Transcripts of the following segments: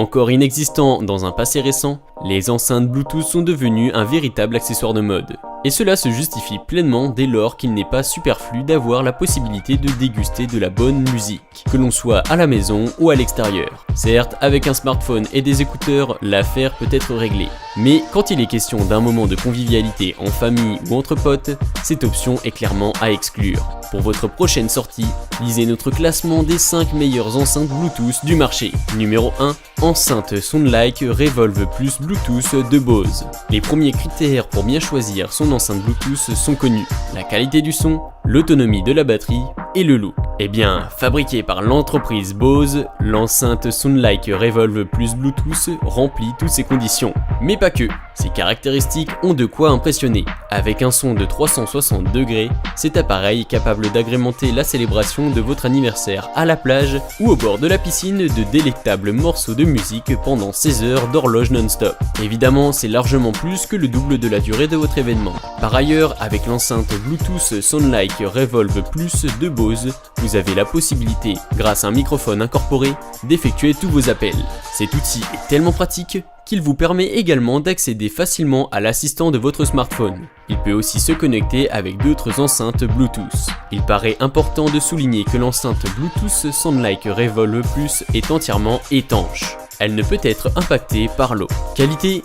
Encore inexistant dans un passé récent, les enceintes Bluetooth sont devenues un véritable accessoire de mode. Et cela se justifie pleinement dès lors qu'il n'est pas superflu d'avoir la possibilité de déguster de la bonne musique, que l'on soit à la maison ou à l'extérieur. Certes, avec un smartphone et des écouteurs, l'affaire peut être réglée. Mais quand il est question d'un moment de convivialité en famille ou entre potes, cette option est clairement à exclure. Pour votre prochaine sortie, lisez notre classement des 5 meilleures enceintes Bluetooth du marché. Numéro 1. Enceinte Soundlike Revolve Plus Bluetooth de Bose. Les premiers critères pour bien choisir son enceinte Bluetooth sont connus. La qualité du son, l'autonomie de la batterie et le look. Eh bien, fabriquée par l'entreprise Bose, l'enceinte Soundlike Revolve Plus Bluetooth remplit toutes ces conditions. Mais pas que, ses caractéristiques ont de quoi impressionner. Avec un son de 360 degrés, cet appareil est capable d'agrémenter la célébration de votre anniversaire à la plage ou au bord de la piscine de délectables morceaux de musique pendant 16 heures d'horloge non-stop. Évidemment, c'est largement plus que le double de la durée de votre événement. Par ailleurs, avec l'enceinte Bluetooth Soundlike Revolve Plus de Bose, vous avez la possibilité, grâce à un microphone incorporé, d'effectuer tous vos appels. Cet outil est tellement pratique qu'il vous permet également d'accéder facilement à l'assistant de votre smartphone. Il peut aussi se connecter avec d'autres enceintes Bluetooth. Il paraît important de souligner que l'enceinte Bluetooth Soundlike Revolve Plus est entièrement étanche. Elle ne peut être impactée par l'eau. Qualité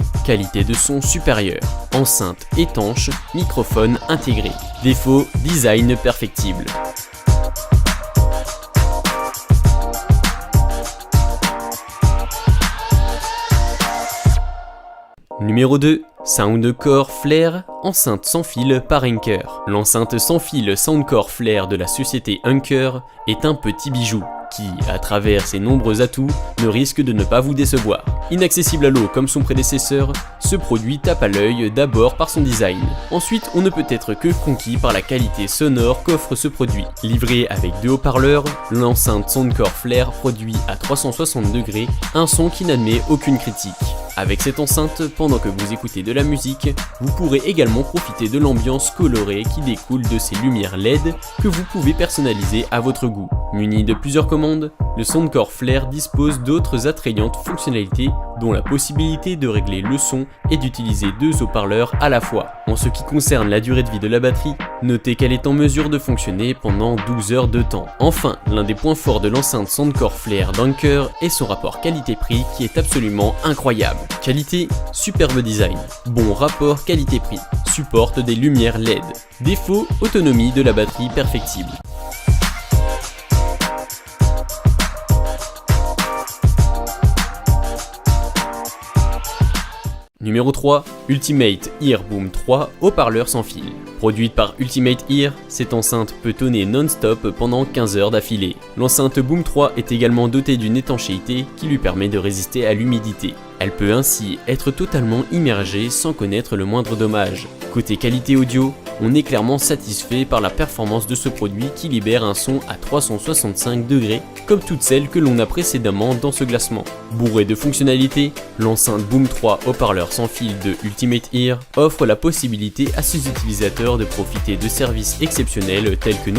de son supérieure. Enceinte étanche, microphone intégré. Défaut, design perfectible. Numéro 2. Soundcore Flare, enceinte sans fil par Anker. L'enceinte sans fil Soundcore Flare de la société Anker est un petit bijou qui, à travers ses nombreux atouts, ne risque de ne pas vous décevoir. Inaccessible à l'eau comme son prédécesseur, ce produit tape à l'œil d'abord par son design. Ensuite, on ne peut être que conquis par la qualité sonore qu'offre ce produit. Livré avec 2 haut-parleurs, l'enceinte Soundcore Flare produit à 360 degrés un son qui n'admet aucune critique. Avec cette enceinte, pendant que vous écoutez de la musique, vous pourrez également profiter de l'ambiance colorée qui découle de ces lumières LED que vous pouvez personnaliser à votre goût. Muni de plusieurs commandes, le Soundcore Flare dispose d'autres attrayantes fonctionnalités dont la possibilité de régler le son et d'utiliser 2 haut-parleurs à la fois. En ce qui concerne la durée de vie de la batterie, notez qu'elle est en mesure de fonctionner pendant 12 heures de temps. Enfin, l'un des points forts de l'enceinte Soundcore Flare d'Anker est son rapport qualité-prix qui est absolument incroyable. Qualité, superbe design. Bon rapport qualité-prix. Supporte des lumières LED. Défaut, autonomie de la batterie perfectible. Numéro 3. Ultimate Ear Boom 3 haut-parleur sans fil. Produite par Ultimate Ear, cette enceinte peut tonner non-stop pendant 15 heures d'affilée. L'enceinte Boom 3 est également dotée d'une étanchéité qui lui permet de résister à l'humidité. Elle peut ainsi être totalement immergée sans connaître le moindre dommage. Côté qualité audio, on est clairement satisfait par la performance de ce produit qui libère un son à 365 degrés, comme toutes celles que l'on a précédemment dans ce classement. Bourré de fonctionnalités, l'enceinte Boom 3 haut-parleur sans fil de Ultimate Ear offre la possibilité à ses utilisateurs de profiter de services exceptionnels tels que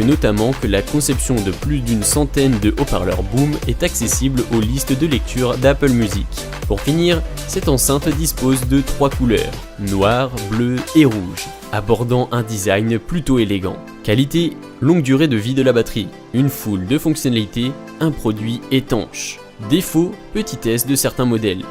notamment que la conception de plus d'une centaine de haut-parleurs Boom est accessible aux listes de lecture d'Apple Music. Pour finir, cette enceinte dispose de 3 couleurs, noir, bleu et rouge, abordant un design plutôt élégant. Qualité, longue durée de vie de la batterie, une foule de fonctionnalités, un produit étanche. Défaut, petitesse de certains modèles.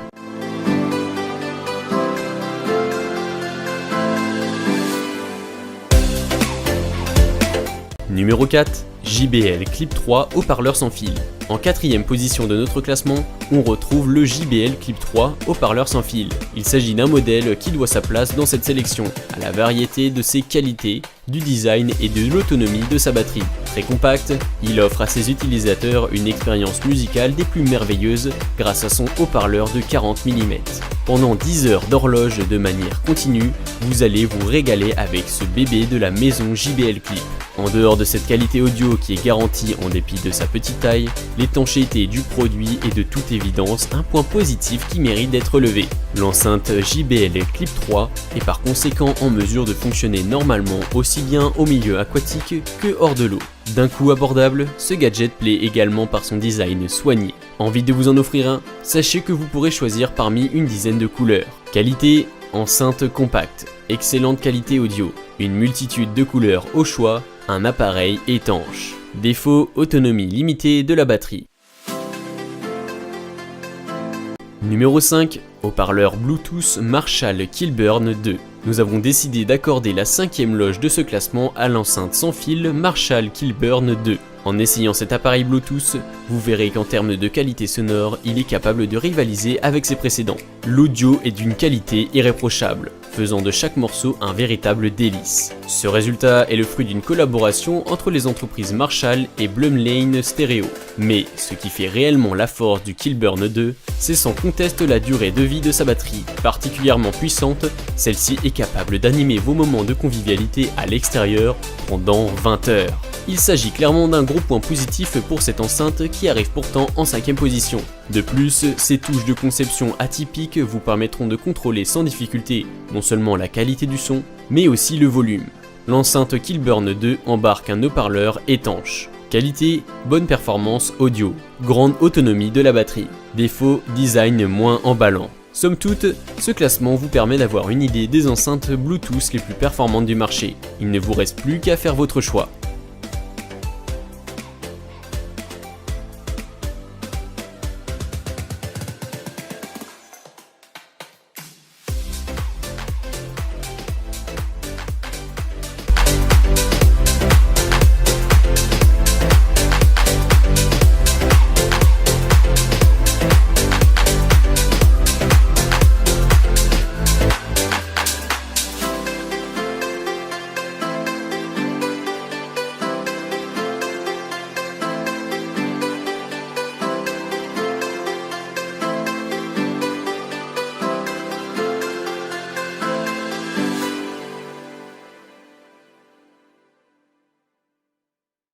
Numéro 4. JBL Clip 3 haut-parleur sans fil. En 4e position de notre classement, on retrouve le JBL Clip 3 haut-parleur sans fil. Il s'agit d'un modèle qui doit sa place dans cette sélection, à la variété de ses qualités, du design et de l'autonomie de sa batterie. Très compact, il offre à ses utilisateurs une expérience musicale des plus merveilleuses grâce à son haut-parleur de 40 mm. Pendant 10 heures d'horloge de manière continue, vous allez vous régaler avec ce bébé de la maison JBL Clip. En dehors de cette qualité audio qui est garantie en dépit de sa petite taille, l'étanchéité du produit est de toute évidence un point positif qui mérite d'être levé. L'enceinte JBL Clip 3 est par conséquent en mesure de fonctionner normalement aussi bien au milieu aquatique que hors de l'eau. D'un coût abordable, ce gadget plaît également par son design soigné. Envie de vous en offrir un? Sachez que vous pourrez choisir parmi une dizaine de couleurs. Qualité, enceinte compacte, excellente qualité audio, une multitude de couleurs au choix, un appareil étanche. Défaut, autonomie limitée de la batterie. Numéro 5. Haut-parleur Bluetooth Marshall Kilburn 2. Nous avons décidé d'accorder la 5e loge de ce classement à l'enceinte sans fil Marshall Kilburn 2. En essayant cet appareil Bluetooth, vous verrez qu'en termes de qualité sonore, il est capable de rivaliser avec ses précédents. L'audio est d'une qualité irréprochable, faisant de chaque morceau un véritable délice. Ce résultat est le fruit d'une collaboration entre les entreprises Marshall et Blumlein Stereo. Mais ce qui fait réellement la force du Kilburn 2, c'est sans conteste la durée de vie de sa batterie. Particulièrement puissante, celle-ci est capable d'animer vos moments de convivialité à l'extérieur pendant 20 heures. Il s'agit clairement d'un gros point positif pour cette enceinte qui arrive pourtant en 5e position. De plus, ces touches de conception atypiques vous permettront de contrôler sans difficulté non seulement la qualité du son, mais aussi le volume. L'enceinte Kilburn 2 embarque un haut-parleur étanche. Qualité, bonne performance audio, grande autonomie de la batterie. Défaut, design moins emballant. Somme toute, ce classement vous permet d'avoir une idée des enceintes Bluetooth les plus performantes du marché. Il ne vous reste plus qu'à faire votre choix.